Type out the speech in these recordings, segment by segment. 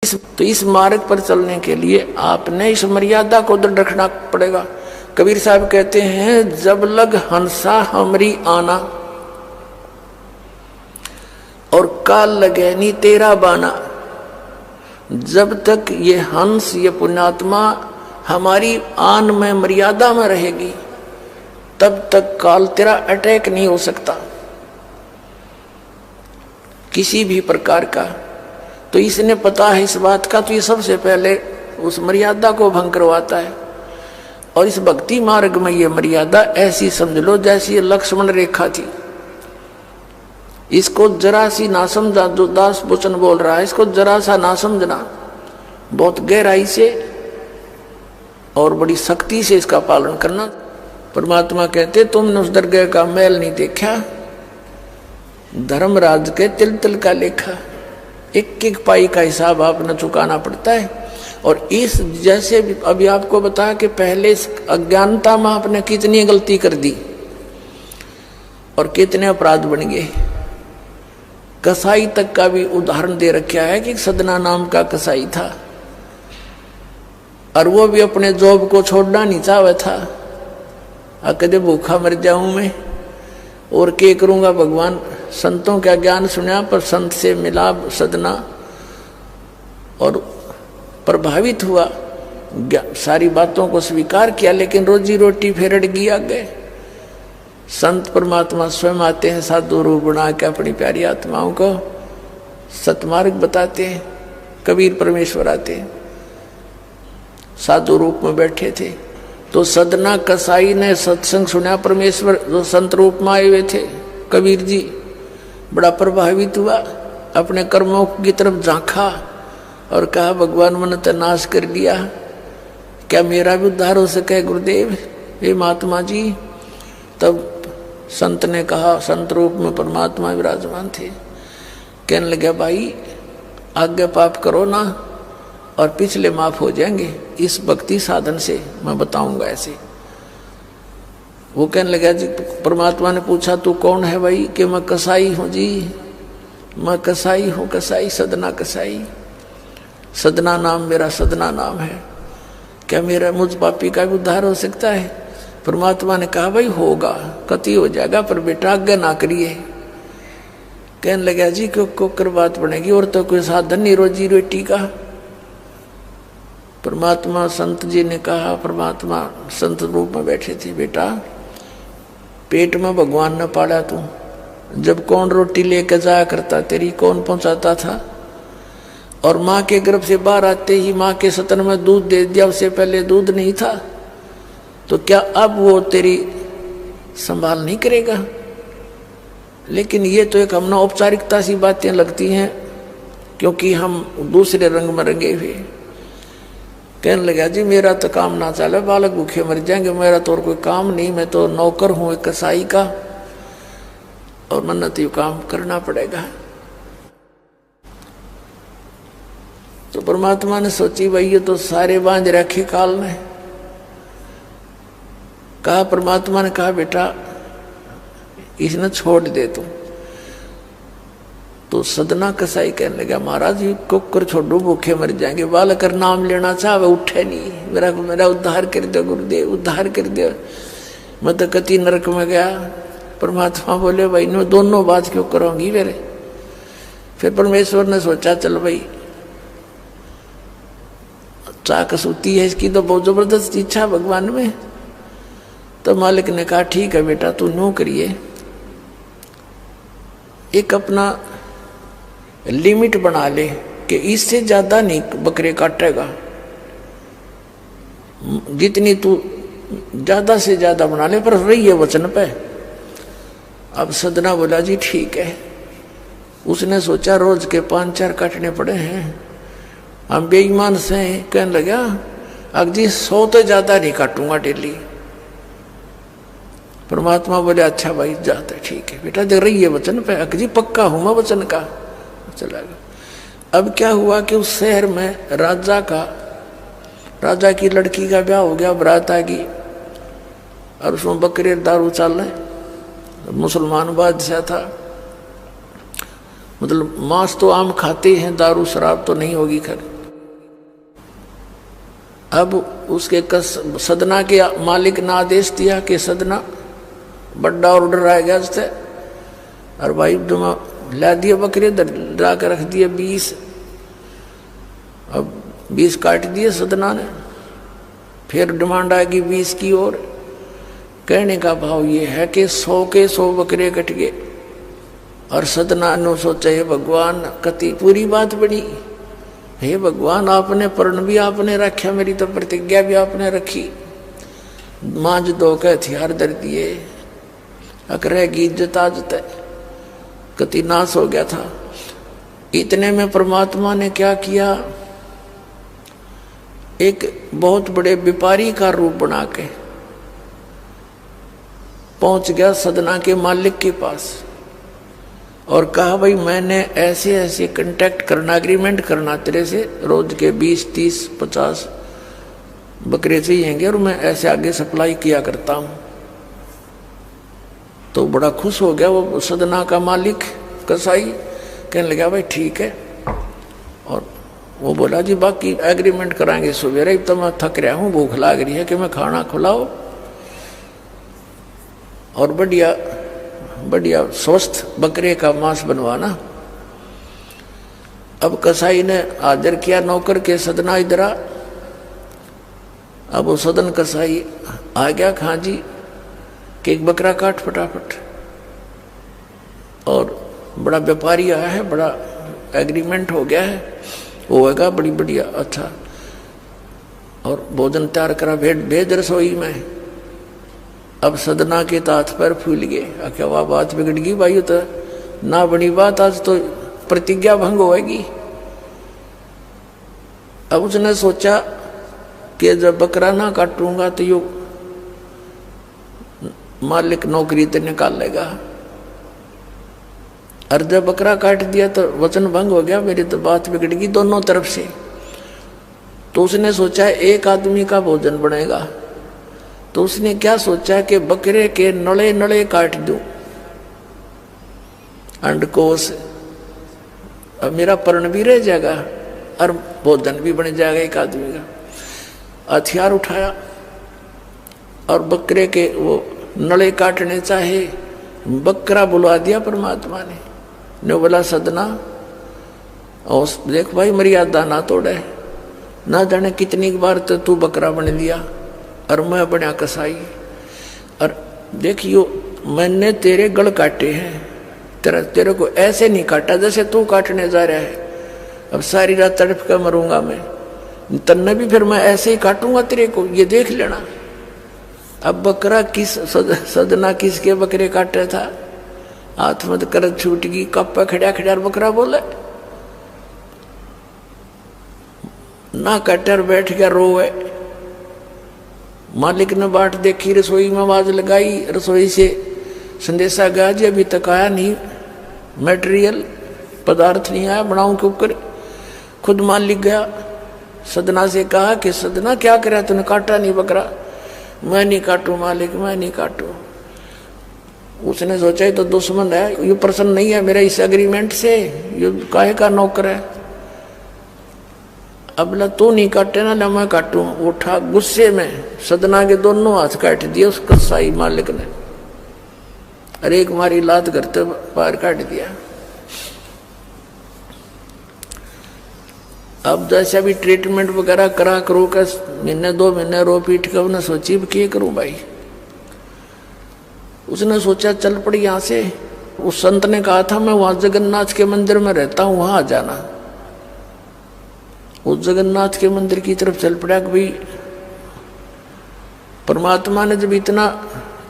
तो इस मार्ग पर चलने के लिए आपने इस मर्यादा को दृढ़ रखना पड़ेगा। कबीर साहब कहते हैं, जब लग हंसा हमरी आना और काल लगे नी तेरा बाना। जब तक ये हंस, ये पुण्यात्मा हमारी आन में, मर्यादा में रहेगी, तब तक काल तेरा अटैक नहीं हो सकता किसी भी प्रकार का। तो इसने पता है इस बात का, तो ये सबसे पहले उस मर्यादा को भंग करवाता है। और इस भक्ति मार्ग में ये मर्यादा ऐसी समझ लो जैसी ये लक्ष्मण रेखा थी। इसको जरा सी ना समझा, जो दास वचन बोल रहा है, इसको जरा सा ना समझना, बहुत गहराई से और बड़ी सख्ती से इसका पालन करना। परमात्मा कहते, तुमने उस दरगाह का मैल नहीं देखा, धर्मराज के तिल तिल का लेखा। एक एक पाई का हिसाब आपने चुकाना पड़ता है। और इस जैसे अभी आपको बताया कि पहले अज्ञानता में आपने कितनी गलती कर दी और कितने अपराध बन गए। कसाई तक का भी उदाहरण दे रखा है कि सदना नाम का कसाई था और वो भी अपने जॉब को छोड़ना नहीं चाहता था। कदे भूखा मर जाऊं मैं और क्या करूंगा। भगवान संतों का ज्ञान सुना, पर संत से मिला सदना और प्रभावित हुआ, सारी बातों को स्वीकार किया, लेकिन रोजी रोटी फिर अड़ गई आगे। संत परमात्मा स्वयं आते हैं साधु रूप बना के अपनी प्यारी आत्माओं को सतमार्ग बताते हैं। कबीर परमेश्वर आते हैं, साधु रूप में बैठे थे। तो सदना कसाई ने सत्संग सुना, परमेश्वर जो संत रूप में आए हुए थे, कबीर जी बड़ा प्रभावित हुआ, अपने कर्मों की तरफ झांका और कहा, भगवान मैंने तो नाश कर लिया, क्या मेरा भी उद्धार हो सके गुरुदेव, हे महात्मा जी। तब संत ने कहा, संत रूप में परमात्मा विराजमान थे, कहने लगे, भाई आगे पाप करो ना और पिछले माफ हो जाएंगे इस भक्ति साधन से, मैं बताऊंगा ऐसे। वो कहने लगा जी, परमात्मा ने पूछा तू कौन है भाई? कि मैं कसाई हूँ जी, मैं कसाई हूँ, कसाई सदना कसाई, सदना नाम मेरा सदना नाम है, क्या मेरा मुझ पापी का भी उद्धार हो सकता है? परमात्मा ने कहा, भाई होगा, कति हो जाएगा, पर बेटा आज्ञा ना करिए। कहने लगा जी क्यों कर बात बनेगी, और तो कोई साधन नहीं रोजी रोटी का। परमात्मा संत जी ने कहा, परमात्मा संत रूप में बैठे थे, बेटा पेट में भगवान ने पाला तू, जब कौन रोटी लेकर जाया करता तेरी, कौन पहुंचाता था? और माँ के गर्भ से बाहर आते ही माँ के सतन में दूध दे दिया, उससे पहले दूध नहीं था, तो क्या अब वो तेरी संभाल नहीं करेगा? लेकिन ये तो एक हमने औपचारिकता सी बातें लगती हैं, क्योंकि हम दूसरे रंग में रंगे हुए। कहने लगा जी मेरा तो काम ना चले, बालक भूखे मर जाएंगे, मेरा तो और कोई काम नहीं, मैं तो नौकर हूं एक कसाई का, और मन्ना तो काम करना पड़ेगा। तो परमात्मा ने सोची, भाई ये तो सारे बांझ रखे काल ने। कहा, परमात्मा ने कहा, बेटा इसने छोड़ दे तू। तो सदना कसाई कहने लगा, महाराज जी कुकर छोड़ो, भूखे मर जाएंगे, बालक नाम लेना चाहे उठे नहीं, मेरा उद्धार कर दो गुरुदेव, उद्धार कर दो, मैं तो कति नरक में गया। परमात्मा बोले, भाई नो दोनों बात क्यों करोगी मेरे? फिर परमेश्वर ने सोचा, चल भाई चाक सूती है इसकी, तो बहुत जबरदस्त इच्छा भगवान में। तो मालिक ने कहा, ठीक है बेटा तू नो करिए, एक अपना लिमिट बना ले कि इससे ज्यादा नहीं बकरे काटेगा, जितनी तू ज्यादा से ज्यादा बना ले, पर रही है वचन पे। अब सदना बोला, जी ठीक है। उसने सोचा रोज के 5-4 काटने पड़े हैं, हम बेईमान से। कहने लगा, अब जी 100 तो ज्यादा नहीं काटूंगा डेली। परमात्मा बोले, अच्छा भाई जाते, ठीक है बेटा, देख रही है वचन पे, अकजी पक्का हूं मैं वचन का। चला गया। अब क्या हुआ कि उस शहर में राजा की लड़की का ब्याह हो गया, बारात आ गई, और उसमें बकरे दारू चल रहे, मुसलमान बादशाह था। मतलब मांस तो आम खाते हैं, दारू शराब तो नहीं होगी खैर। अब उसके सदना के मालिक ने आदेश दिया कि सदना बड़ा ऑर्डर आ गया उससे, और भाई तुम ला दिए बकरे, ला कर रख दिए 20। अब 20 काट दिए सदना ने, फिर डिमांड आएगी 20 की और। कहने का भाव ये है कि 100 के 100 बकरे कट गए। और सदना ने सोचा हे भगवान, कति पूरी बात बड़ी, हे भगवान आपने प्रण भी आपने रखा, मेरी तो प्रतिज्ञा भी आपने रखी। मांझ दो के हथियार धर दिए, अकरेगी इज्जत आजत है, कति नाश हो गया था। इतने में परमात्मा ने क्या किया, एक बहुत बड़े व्यापारी का रूप बना के पहुंच गया सदना के मालिक के पास और कहा भाई मैंने ऐसे ऐसे कांटेक्ट करना, एग्रीमेंट करना तेरे से, रोज के 20, 30, 50 बकरे चाहिएंगे और मैं ऐसे आगे सप्लाई किया करता हूं। तो बड़ा खुश हो गया वो सदना का मालिक कसाई, कहने लगा भाई ठीक है। और वो बोला जी बाकी एग्रीमेंट कराएंगे सवेरे, तो मैं थक रहा हूं, भूख लाग रही है कि मैं खाना खिलाओ और बढ़िया बढ़िया स्वस्थ बकरे का मांस बनवाना। अब कसाई ने हाजिर किया नौकर के, सदना इधर आ। अब वो सदन कसाई आ गया, खां जी कि एक बकरा काट फटाफट। और बड़ा व्यापारी आया है, बड़ा एग्रीमेंट हो गया है, होगा बड़ी बढ़िया अच्छा। और भोजन तैयार करा, भेज रसोई में। अब सदना के हाथ पैर फूल गए, क्या वह बात बिगड़ गई भाई, तो ना बनी बात, आज तो प्रतिज्ञा भंग होगी। अब उसने सोचा कि जब बकरा ना काटूंगा तो यो मालिक नौकरी तो निकाल लेगा, और जब बकरा काट दिया तो वचन भंग हो गया, मेरी तो बात बिगड़ गई दोनों तरफ से। तो उसने सोचा एक आदमी का भोजन बनेगा, तो उसने क्या सोचा कि बकरे के नड़े नड़े काट दूं अंडकोश, अब मेरा पर्ण भी रह जाएगा और भोजन भी बन जाएगा एक आदमी का। हथियार उठाया और बकरे के वो नड़े काटने चाहे, बकरा बुला दिया परमात्मा ने बोला सदना और देख भाई मर्यादा ना तोड़े, ना जाने कितनी बार तो तू बकरा बन दिया और मैं बना कसाई। और देखियो मैंने तेरे गल काटे हैं, तेरे को ऐसे नहीं काटा जैसे तू काटने जा रहा है। अब सारी रात तड़प कर मरूंगा मैं, तन्ने भी फिर मैं ऐसे ही काटूंगा तेरे को, ये देख लेना। अब बकरा किस सदना किसके बकरे काटे था, हाथ मत कर छूट गई, कप्पा खड़ा खड़ा बकरा बोले ना, कटर बैठ गया रोए। मालिक ने बाट देखी, रसोई में आवाज लगाई, रसोई से संदेशा गया जी अभी तक आया नहीं, मटेरियल पदार्थ नहीं आया, बनाऊं के ऊपर। खुद मालिक गया, सदना से कहा कि सदना क्या करा तूने, काटा नहीं बकरा। मैं नहीं काटू मालिक, मैं नहीं काटू। उसने सोचा ये तो दुश्मन है, ये प्रसन्न नहीं है मेरा इस एग्रीमेंट से, ये काहे का नौकर है। अब ला तू नहीं काटे ना, मैं काटू। उठा गुस्से में, सदना के दोनों हाथ काट दिए उस कसाई मालिक ने, अरे एक मारी लात करते पार काट दिया। अब जैसे भी ट्रीटमेंट वगैरह करा करो का, महीने 2 महीने रो पीट कर उन्हें सोची क्या करूं भाई। उसने सोचा चल पड़ी यहां से। उस संत ने कहा था मैं वहां जगन्नाथ के मंदिर में रहता हूं, वहां आ जाना। उस जगन्नाथ के मंदिर की तरफ चल पड़ा कि भाई परमात्मा ने जब इतना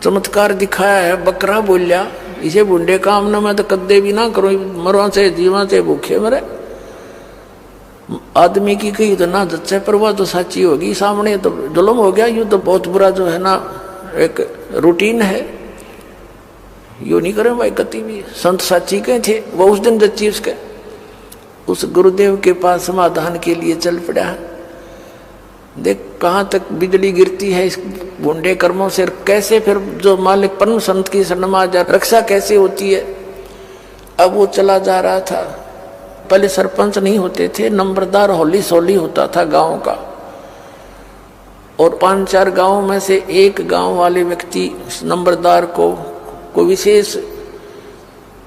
चमत्कार दिखाया है, बकरा बोलिया, इसे बुंडे काम ना मैं तो कदे भी ना करूं, मरवा से जीवा से भूखे मरे। आदमी की कही तो ना जच्चे, पर वह तो सच्ची होगी, सामने तो जुल्म हो गया। यूं तो बहुत बुरा जो है ना एक रूटीन है, यू नहीं करें भाई कति भी। संत साची के थे, वो उस दिन जच्ची उसके उस गुरुदेव के पास समाधान के लिए चल पड़ा। देख कहाँ तक बिजली गिरती है इस गुंडे कर्मों से, कैसे फिर जो मालिक परम संत की शरण में जा रक्षा कैसे होती है। अब वो चला जा रहा था। पहले सरपंच नहीं होते थे, नंबरदार होली सोली होता था गांव का, और 5-4 गांव में से एक गांव वाले व्यक्ति नंबरदार को विशेष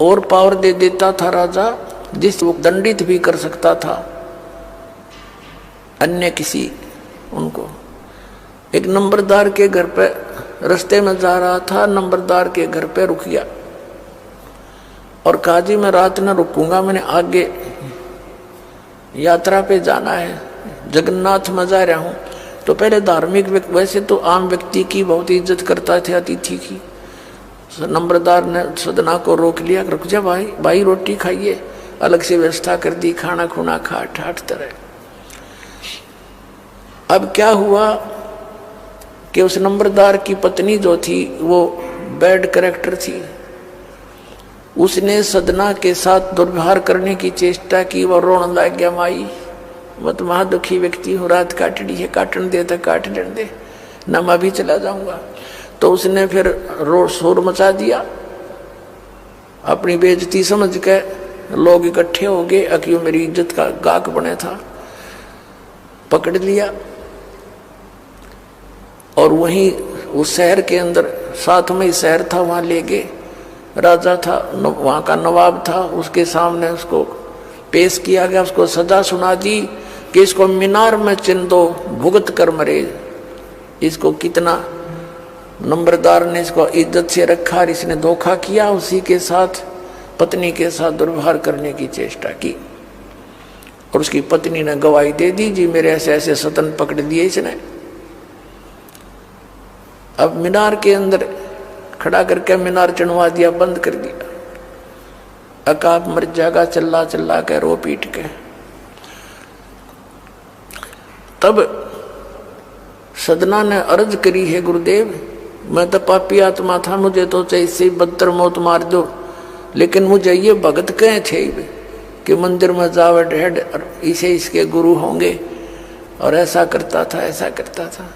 और पावर दे देता था राजा, जिस वो दंडित भी कर सकता था अन्य किसी उनको। एक नंबरदार के घर पे रास्ते में जा रहा था, नंबरदार के घर पे रुक गया और कहा जी मैं रात न रुकूंगा, मैंने आगे यात्रा पे जाना है, जगन्नाथ में जा रहा हूँ। तो पहले धार्मिक व्यक्ति, वैसे तो आम व्यक्ति की बहुत इज्जत करता थे अतिथि की। नंबरदार ने सदना को रोक लिया, रुक जा भाई रोटी खाइए, अलग से व्यवस्था कर दी, खाना खुना खा ठाठ तरह। अब क्या हुआ कि उस नंबरदार की पत्नी जो थी वो बैड कैरेक्टर थी, उसने सदना के साथ दुर्व्यवहार करने की चेष्टा की। वो रोने लग गया, माई मैं तो महादुखी व्यक्ति हूँ, रात काटनी है, काटने दे तो काट दे, न मैं भी चला जाऊंगा। तो उसने फिर शोर मचा दिया, अपनी बेइज्जती समझ के लोग इकट्ठे हो गए, अक्यों मेरी इज्जत का गाक बने था, पकड़ लिया और वहीं उस शहर के अंदर, साथ में ही शहर था, वहां ले गए। राजा था, वहां का नवाब था, उसके सामने उसको पेश किया गया, उसको सजा सुना दी कि इसको मीनार में चिन दो, भुगत कर मरे। इसको कितना नंबरदार ने इसको इज्जत से रखा और इसने धोखा किया, उसी के साथ पत्नी के साथ दुर्व्यवहार करने की चेष्टा की। और उसकी पत्नी ने गवाही दे दी, जी मेरे ऐसे ऐसे सतन पकड़ दिए इसने। अब मीनार के अंदर खड़ा करके मीनार चढ़वा दिया, बंद कर दिया। अकाप मर जाएगा चिल्ला चिल्ला के, रो पीट के। तब सदना ने अर्ज करी है, गुरुदेव मैं तो पापी आत्मा था, मुझे तो चाहिए से बदतर मौत मार दो, लेकिन मुझे ये भगत कहे थे कि मंदिर में जावे ढेड इसे इसके गुरु होंगे, और ऐसा करता था ऐसा करता था।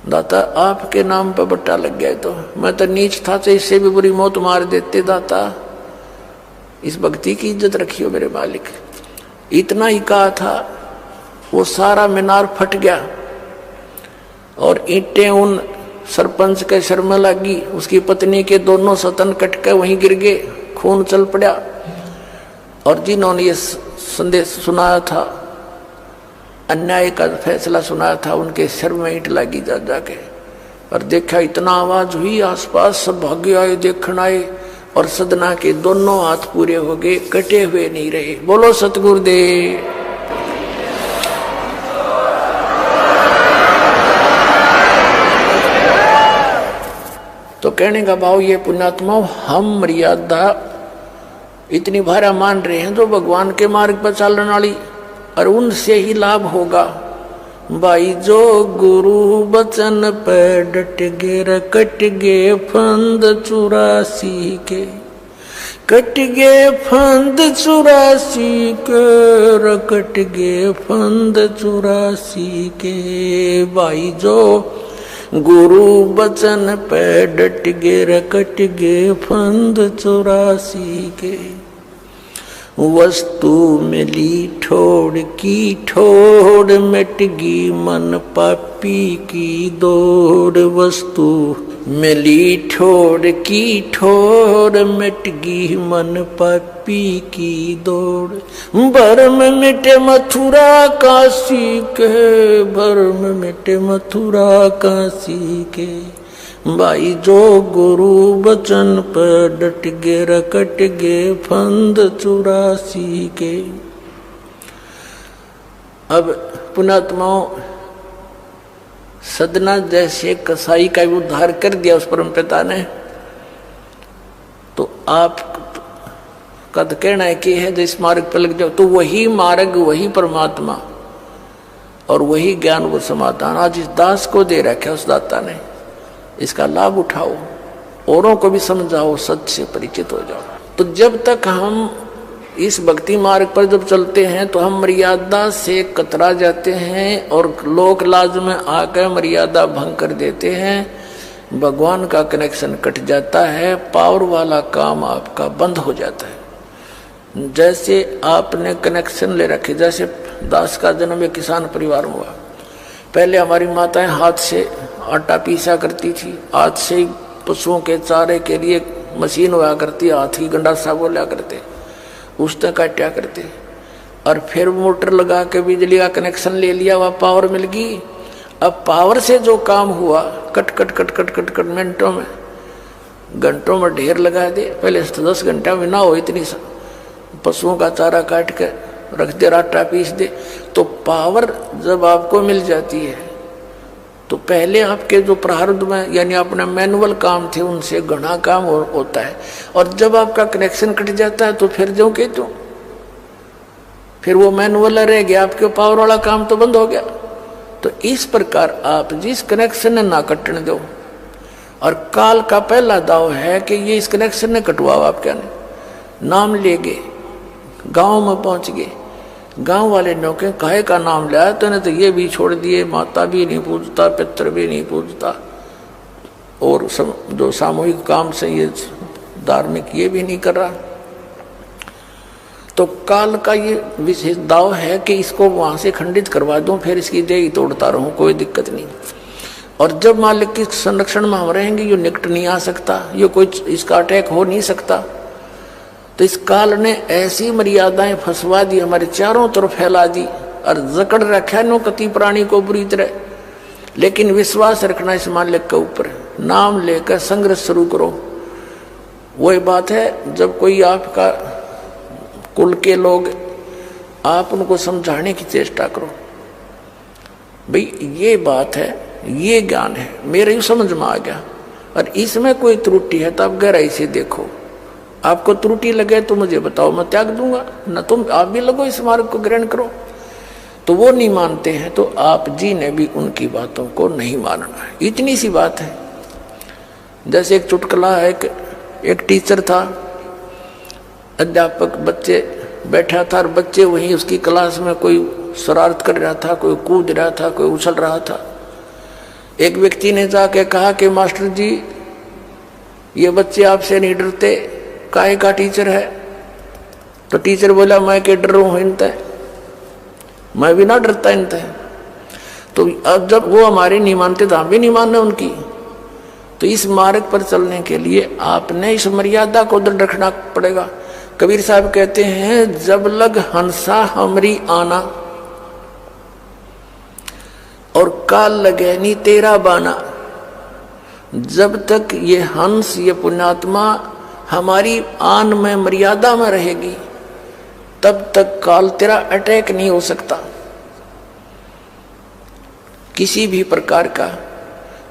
दाता आपके नाम पर बट्टा लग गया, तो मैं तो नीच था, तो इससे भी बुरी मौत मार देते। दाता इस भक्ति की इज्जत रखियो मेरे मालिक। इतना ही कहा था, वो सारा मीनार फट गया और ईंटें उन सरपंच के सर में लगी, उसकी पत्नी के दोनों सतन कट के वहीं गिर गए, खून चल पड़ा। और जिन्होंने ये संदेश सुनाया था, अन्याय का फैसला सुनाया था, उनके सिर में ईंट लगी जा जाके। और देखा इतना आवाज हुई, आसपास सब भागे आए, देखण आए, और सदना के दोनों हाथ पूरे हो गए, कटे हुए नहीं रहे। बोलो सतगुरुदेव। तो कहने का भाव ये पुण्यात्मा, हम मर्यादा इतनी भारा मान रहे हैं जो भगवान के मार्ग पर चलने वाली, और उनसे ही लाभ होगा। भाई जो गुरु बचन पे डट गे, कट गे फंद 84 के, कट गे फंद 84 के, कट गे फंद 84 के। भाई जो गुरु बचन पे डट गे, कट गे फंद 84 के। वस्तु मिली ठोड़ की ठोड़, मिटगी मन पापी की दौड़। वस्तु मिली ठोड़ की ठोड़, मिटगी मन पापी की दौड़। भरम मिटे मथुरा काशी के, भरम मिटे मथुरा काशी के। भाई जो गुरु बचन पर डट गे, कट गे फंद 84 के। अब पुणात्माओं, सदना जैसे कसाई का उद्धार कर दिया उस परम पिता ने, तो आप का तो कहना है कि है जिस मार्ग पर लग जाओ, तो वही मार्ग, वही परमात्मा और वही ज्ञान, वो समाधान आज इस दास को दे रखा उस दाता ने। इसका लाभ उठाओ, औरों को भी समझाओ, सच से परिचित हो जाओ। तो जब तक हम इस भक्ति मार्ग पर जब चलते हैं तो हम मर्यादा से कतरा जाते हैं और लोक लाज में आकर मर्यादा भंग कर देते हैं। भगवान का कनेक्शन कट जाता है, पावर वाला काम आपका बंद हो जाता है। जैसे आपने कनेक्शन ले रखे, जैसे दास का जन्म एक किसान परिवार में हुआ। पहले हमारी माताएं हाथ से आटा पीसा करती थी, हाथ से ही पशुओं के चारे के लिए मशीन हुआ करती, हाथ ही गंडासा बोला करते, उस तक काटा करते, और फिर मोटर लगा के बिजली का कनेक्शन ले लिया, वह पावर मिल गई। अब पावर से जो काम हुआ cut cut cut cut cut cut मिनटों में, घंटों में ढेर लगा दे। पहले 10 घंटा में ना हो इतनी पशुओं का चारा काट के रख दे, आटा पीस दे। तो पावर जब आपको मिल जाती है तो पहले आपके जो प्रारब्ध में यानी अपना मैनुअल काम थे उनसे घना काम होता है, और जब आपका कनेक्शन कट जाता है तो फिर जो के तो फिर वो मैनुअल रह गया, आपके पावर वाला काम तो बंद हो गया। तो इस प्रकार आप जिस कनेक्शन ने ना कटने दो, और काल का पहला दाव है कि ये इस कनेक्शन ने कटवाओ, आप क्या नहीं नाम ले गए, गाँव में पहुंच गए, गांव वाले नौके काहे का नाम लिया, तो ने तो ये भी छोड़ दिए, माता भी नहीं पूजता, पितर भी नहीं पूजता, और जो सामूहिक काम से ये धार्मिक ये भी नहीं कर रहा। तो काल का ये विशेष दाव है कि इसको वहां से खंडित करवा दूं, फिर इसकी देह तोड़ता रहूं, कोई दिक्कत नहीं। और जब मालिक के संरक्षण में हम रहेंगे, ये निकट नहीं आ सकता, ये कोई इसका अटैक हो नहीं सकता। तो इस काल ने ऐसी मर्यादाएं फंसवा दी, हमारे चारों तरफ फैला दी, और जकड़ रखा नो कति प्राणी को बुरी तरह। लेकिन विश्वास रखना इस मालिक के ऊपर, नाम लेकर संघर्ष शुरू करो। वही बात है, जब कोई आपका कुल के लोग, आप उनको समझाने की चेष्टा करो, भाई ये बात है, ये ज्ञान है, मेरे ही समझ में आ गया, और इसमें कोई त्रुटि है तो आप गहराई से देखो, आपको त्रुटि लगे तो मुझे बताओ, मैं त्याग दूंगा, न तुम आप भी लगो इस मार्ग को ग्रहण करो। तो वो नहीं मानते हैं, तो आप जी ने भी उनकी बातों को नहीं मानना है, इतनी सी बात है। जैसे एक चुटकुला है, एक टीचर था, अध्यापक, बच्चे बैठा था, और बच्चे वहीं उसकी क्लास में कोई शरारत कर रहा था, कोई कूद रहा था, कोई उछल रहा था। एक व्यक्ति ने जाके कहा कि मास्टर जी, ये बच्चे आपसे नहीं डरते, काहे का टीचर है? तो टीचर बोला, मैं के डर हूं इनते, मैं भी ना डरता इनते। तो अब जब वो हमारे नहीं मानते तो हम भी नहीं मानना उनकी। तो इस मार्ग पर चलने के लिए आपने इस मर्यादा को दृढ़ रखना पड़ेगा। कबीर साहब कहते हैं, जब लग हंसा हमरी आना, और काल लगे नी तेरा बाना। जब तक ये हंस, ये पुण्यात्मा हमारी आन में मर्यादा में रहेगी, तब तक काल तेरा अटैक नहीं हो सकता किसी भी प्रकार का।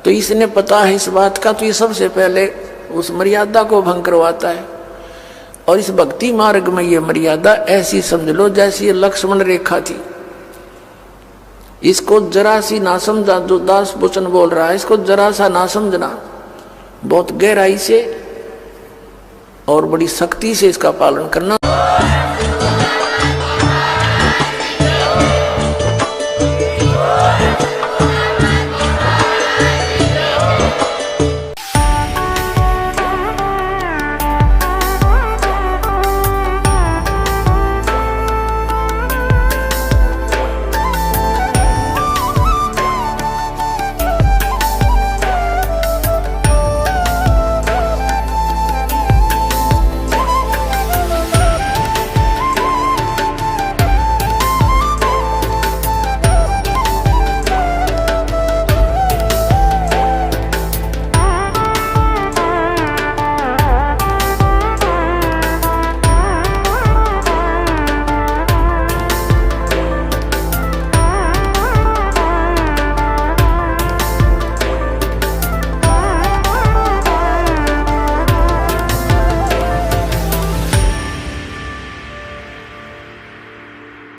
तो इसने पता है इस बात का, तो ये सबसे पहले उस मर्यादा को भंग करवाता है। और इस भक्ति मार्ग में ये मर्यादा ऐसी समझ लो जैसी ये लक्ष्मण रेखा थी। इसको जरा सी ना समझा, जो दास वचन बोल रहा है, इसको जरा सा ना समझना, बहुत गहराई से और बड़ी सख्ती से इसका पालन करना।